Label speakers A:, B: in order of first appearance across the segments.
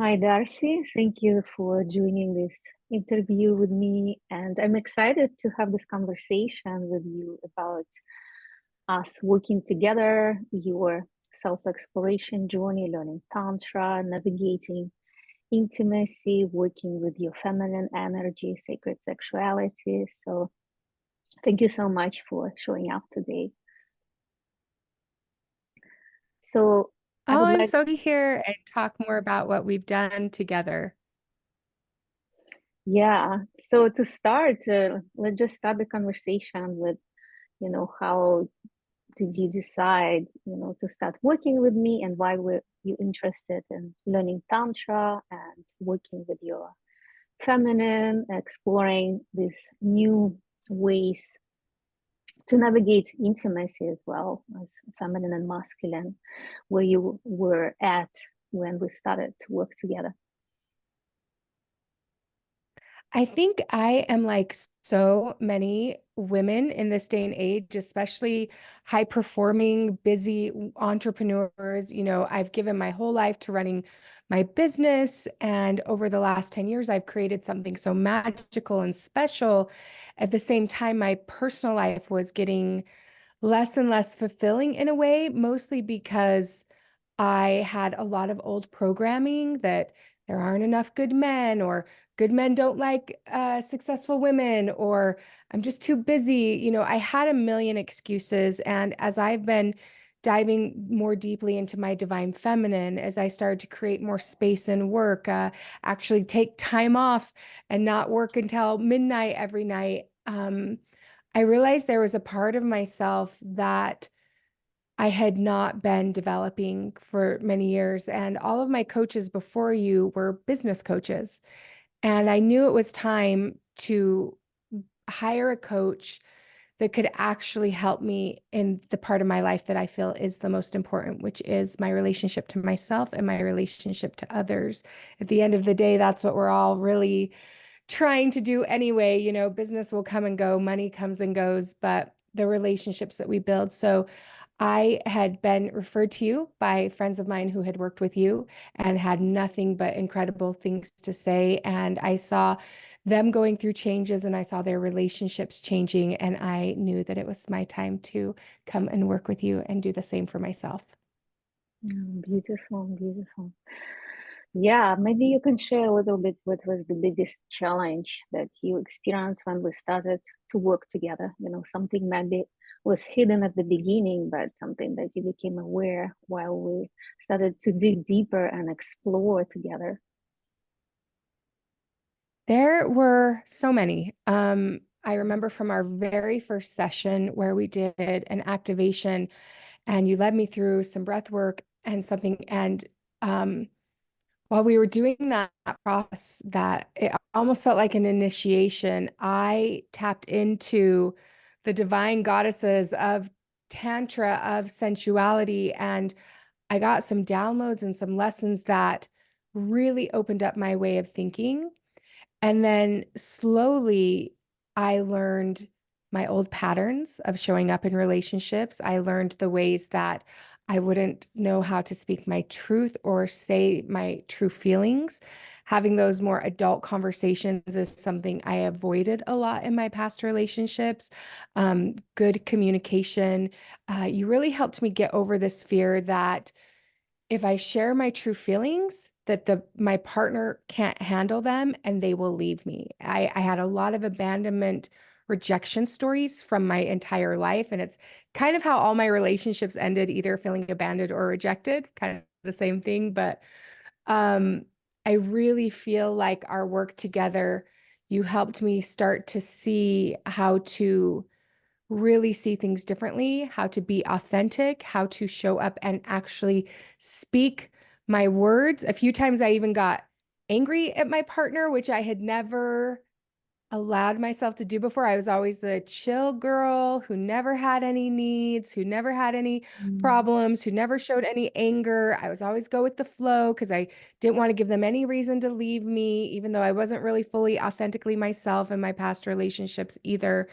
A: Hi, Darcy. Thank you for joining this interview with me. And I'm excited to have this conversation with you about us working together, your self exploration journey, learning Tantra, navigating intimacy, working with your feminine energy, sacred sexuality. So, thank you so much for showing up today. So, I
B: Oh,
A: would
B: I'm
A: like
B: so to hear and talk more about what we've done together.
A: Yeah. So to start, let's just start the conversation with, how did you decide, to start working with me and why were you interested in learning Tantra and working with your feminine, exploring these new ways to navigate intimacy as well as feminine and masculine, where you were at when we started to work together.
B: I think I am like so many women in this day and age, especially high performing, busy entrepreneurs. I've given my whole life to running my business. And over the last 10 years, I've created something so magical and special. At the same time, my personal life was getting less and less fulfilling in a way, mostly because I had a lot of old programming that there aren't enough good men, or good men don't like successful women, or I'm just too busy. I had a million excuses. And as I've been diving more deeply into my divine feminine, as I started to create more space and work, actually take time off and not work until midnight every night, I realized there was a part of myself that I had not been developing for many years. And all of my coaches before you were business coaches. And I knew it was time to hire a coach that could actually help me in the part of my life that I feel is the most important, which is my relationship to myself and my relationship to others. At the end of the day, that's what we're all really trying to do anyway. Business will come and go, money comes and goes, but the relationships that we build. So I had been referred to you by friends of mine who had worked with you and had nothing but incredible things to say. And I saw them going through changes and I saw their relationships changing. And I knew that it was my time to come and work with you and do the same for myself.
A: Beautiful, beautiful. Yeah, maybe you can share a little bit what was the biggest challenge that you experienced when we started to work together. Something maybe was hidden at the beginning, but something that you became aware while we started to dig deeper and explore together.
B: There were so many. I remember from our very first session where we did an activation and you led me through some breath work and something. And while we were doing that process, that it almost felt like an initiation, I tapped into the divine goddesses of Tantra, of sensuality, and I got some downloads and some lessons that really opened up my way of thinking. And then slowly, I learned my old patterns of showing up in relationships. I learned the ways that I wouldn't know how to speak my truth or say my true feelings. Having those more adult conversations is something I avoided a lot in my past relationships. Good communication. You really helped me get over this fear that if I share my true feelings, that my partner can't handle them and they will leave me. I had a lot of abandonment rejection stories from my entire life. And it's kind of how all my relationships ended, either feeling abandoned or rejected, kind of the same thing. But um, I really feel like our work together, you helped me start to see how to really see things differently, how to be authentic, how to show up and actually speak my words. A few times I even got angry at my partner, which I had never allowed myself to do before. I was always the chill girl who never had any needs, who never had any
A: Mm.
B: problems, who never showed any anger. I was always go with the flow because I didn't want to give them any reason to leave me, even though I wasn't really fully authentically myself in my past relationships either.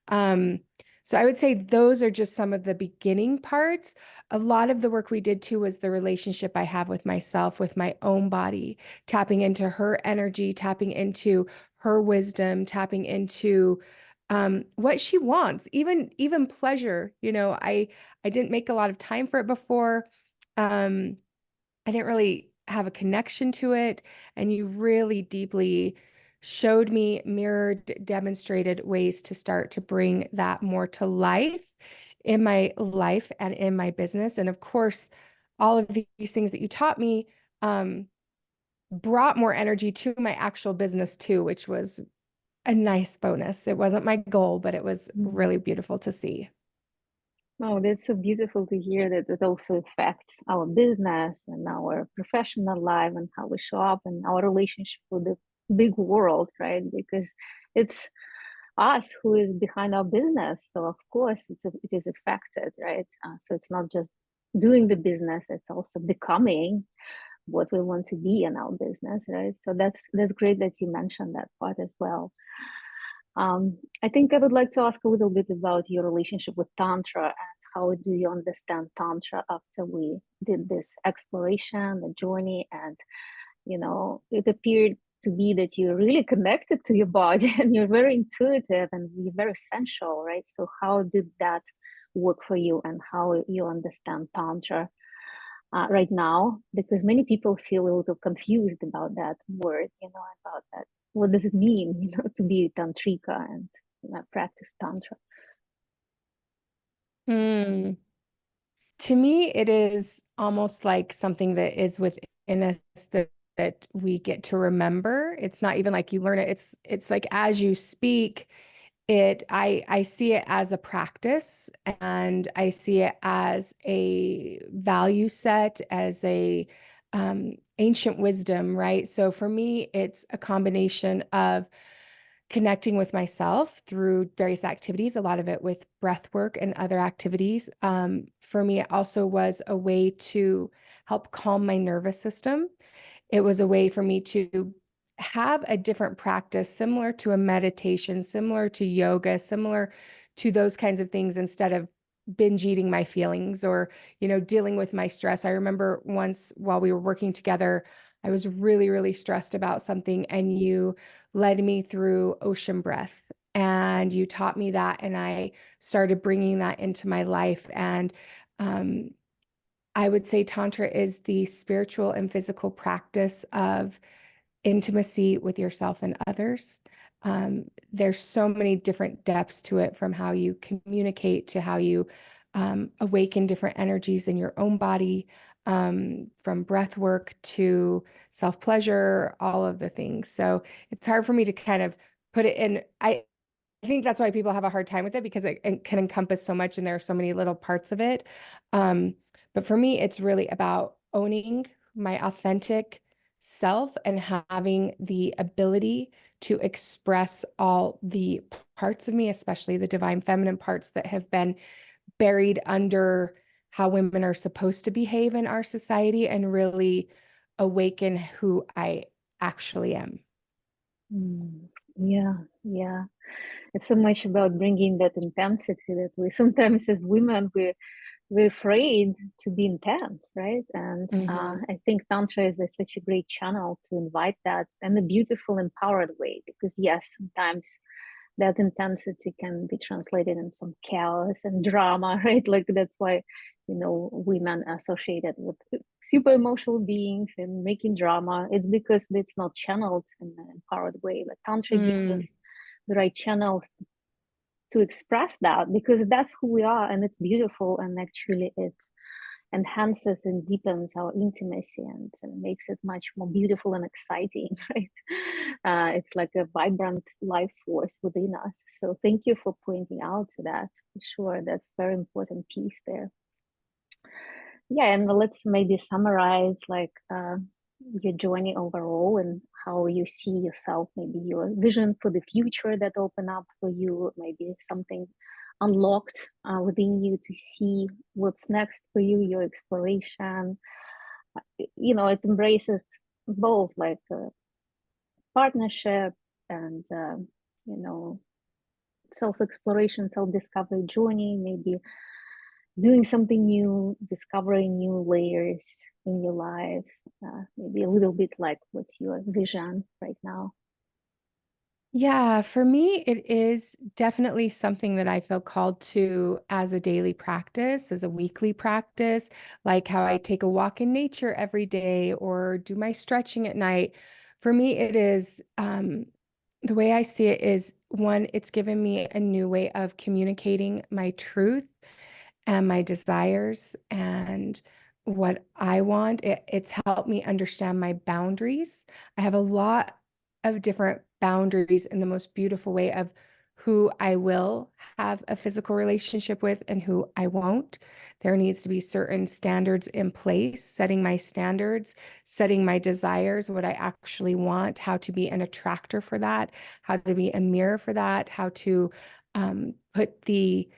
B: Um, So I would say those are just some of the beginning parts. A lot of the work we did too was the relationship I have with myself, with my own body, tapping into her energy, tapping into her wisdom, tapping into what she wants, even pleasure. I didn't make a lot of time for it before. Um, I didn't really have a connection to it. And you really deeply showed me, mirrored, demonstrated ways to start to bring that more to life in my life and in my business. And of course, all of these things that you taught me um, brought more energy to my actual business too, which was a nice bonus. It wasn't my goal, but it was
A: Mm.
B: really beautiful to see.
A: Oh, that's so beautiful to hear that it also affects our business and our professional life and how we show up and our relationship with the big world, right? Because it's us who is behind our business. So of course it is affected, right? So it's not just doing the business, it's also becoming what we want to be in our business, right? So that's great that you mentioned that part as well. I think I would like to ask a little bit about your relationship with Tantra and how do you understand Tantra after we did this exploration, the journey, and it appeared to be that you're really connected to your body and you're very intuitive and you're very sensual, right? So how did that work for you and how you understand Tantra right now? Because many people feel a little confused about that word, about that. What does it mean, to be tantrika and practice tantra?
B: Hmm. To me, it is almost like something that is within us that we get to remember. It's not even like you learn it. It's like as you speak, I see it as a practice and I see it as a value set, as a ancient wisdom, right? So for me, it's a combination of connecting with myself through various activities, a lot of it with breath work and other activities. For me, it also was a way to help calm my nervous system. It was a way for me to have a different practice similar to a meditation, similar to yoga, similar to those kinds of things instead of binge eating my feelings or, dealing with my stress. I remember once while we were working together, I was really, really stressed about something, and you led me through ocean breath. And you taught me that, and I started bringing that into my life. And um, I would say Tantra is the spiritual and physical practice of intimacy with yourself and others. There's so many different depths to it, from how you communicate to how you awaken different energies in your own body, from breath work to self pleasure, all of the things. So it's hard for me to kind of put it in. I think that's why people have a hard time with it, because it can encompass so much and there are so many little parts of it. Um, but for me, it's really about owning my authentic self and having the ability to express all the parts of me, especially the divine feminine parts that have been buried under how women are supposed to behave in our society, and really awaken who I actually am.
A: Mm, yeah, yeah. It's so much about bringing that intensity that we sometimes as women we're afraid to be intense, right? And
B: Mhm.
A: I think Tantra is such a great channel to invite that in a beautiful, empowered way. Because yes, sometimes that intensity can be translated in some chaos and drama, right? Like that's why, women are associated with super emotional beings and making drama. It's because it's not channeled in an empowered way. But Tantra gives us
B: Mm.
A: the right channels to express that because that's who we are and it's beautiful and actually it enhances and deepens our intimacy and makes it much more beautiful and exciting, right? It's like a vibrant life force within us. So thank you for pointing out that. For sure, that's a very important piece there. Yeah, and let's maybe summarize like your journey overall and how you see yourself, maybe your vision for the future that open up for you, maybe something unlocked within you to see what's next for you, your exploration. It embraces both like partnership and, you know, self-exploration, self-discovery journey, maybe doing something new, discovering new layers in your life, maybe a little bit like what's your vision right now?
B: Yeah, for me, it is definitely something that I feel called to as a daily practice, as a weekly practice, like how I take a walk in nature every day or do my stretching at night. For me, it is the way I see it is one, it's given me a new way of communicating my truth and my desires and what I want. It's helped me understand my boundaries. I have a lot of different boundaries in the most beautiful way of who I will have a physical relationship with and who I won't. There needs to be certain standards in place, setting my standards, setting my desires, what I actually want, how to be an attractor for that, how to be a mirror for that, how to put the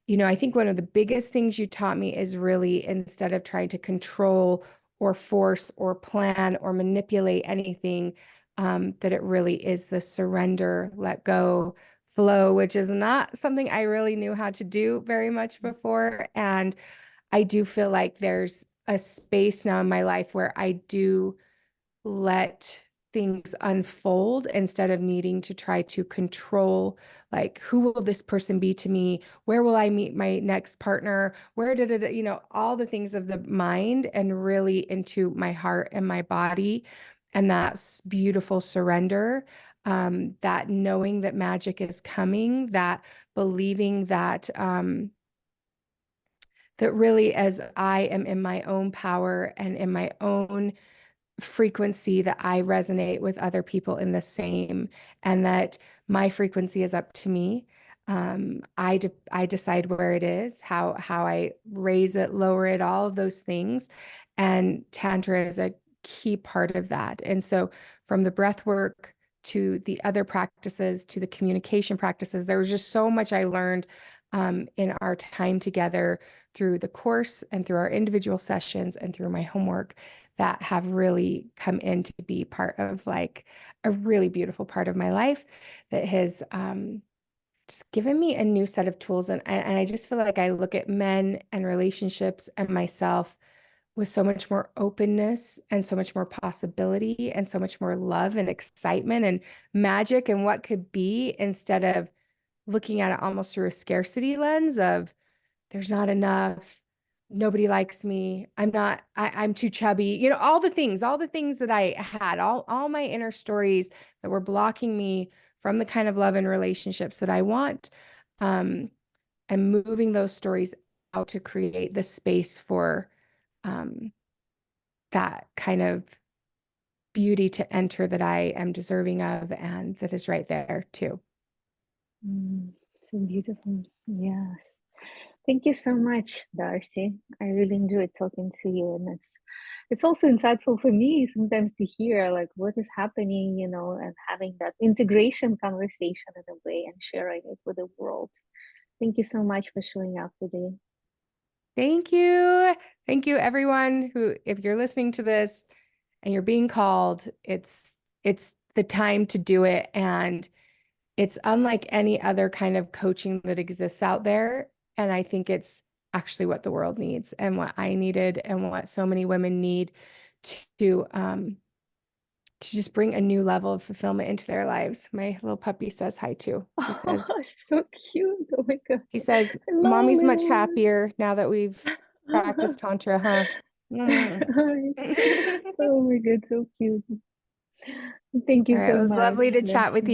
B: I think one of the biggest things you taught me is really instead of trying to control or force or plan or manipulate anything, that it really is the surrender, let go, flow, which is not something I really knew how to do very much before. And I do feel like there's a space now in my life where I do let things unfold instead of needing to try to control, like, who will this person be to me? Where will I meet my next partner? Where did it, all the things of the mind and really into my heart and my body. And that's beautiful surrender. That knowing that magic is coming, that believing that really as I am in my own power and in my own frequency that I resonate with other people in the same, and that my frequency is up to me. I decide where it is, how I raise it, lower it, all of those things. And Tantra is a key part of that. And so from the breath work to the other practices, to the communication practices, there was just so much I learned in our time together through the course and through our individual sessions and through my homework that have really come in to be part of like a really beautiful part of my life that has just given me a new set of tools. And I just feel like I look at men and relationships and myself with so much more openness and so much more possibility and so much more love and excitement and magic and what could be, instead of looking at it almost through a scarcity lens of there's not enough, nobody likes me, I'm too chubby, all the things that I had, all my inner stories that were blocking me from the kind of love and relationships that I want. um and moving those stories out to create the space for um that kind of beauty to enter that I am deserving of and that is right there too.
A: So beautiful. Yeah. Thank you so much, Darcy. I really enjoyed talking to you, and it's also insightful for me sometimes to hear like what is happening, and having that integration conversation in a way and sharing it with the world. Thank you so much for showing up today.
B: Thank you. Thank you, everyone who, if you're listening to this and you're being called, it's the time to do it. And it's unlike any other kind of coaching that exists out there. And I think it's actually what the world needs and what I needed and what so many women need to just bring a new level of fulfillment into their lives. My little puppy says hi too. He says,
A: Oh, so cute. Oh my God.
B: he says,
A: Hello,
B: Mommy's much
A: little one.
B: happier now that we've practiced Tantra, huh? Mm.
A: Oh my God, so cute. Thank
B: All
A: you
B: right. It
A: so
B: was
A: much,
B: lovely to chat with
A: Darcy.
B: you.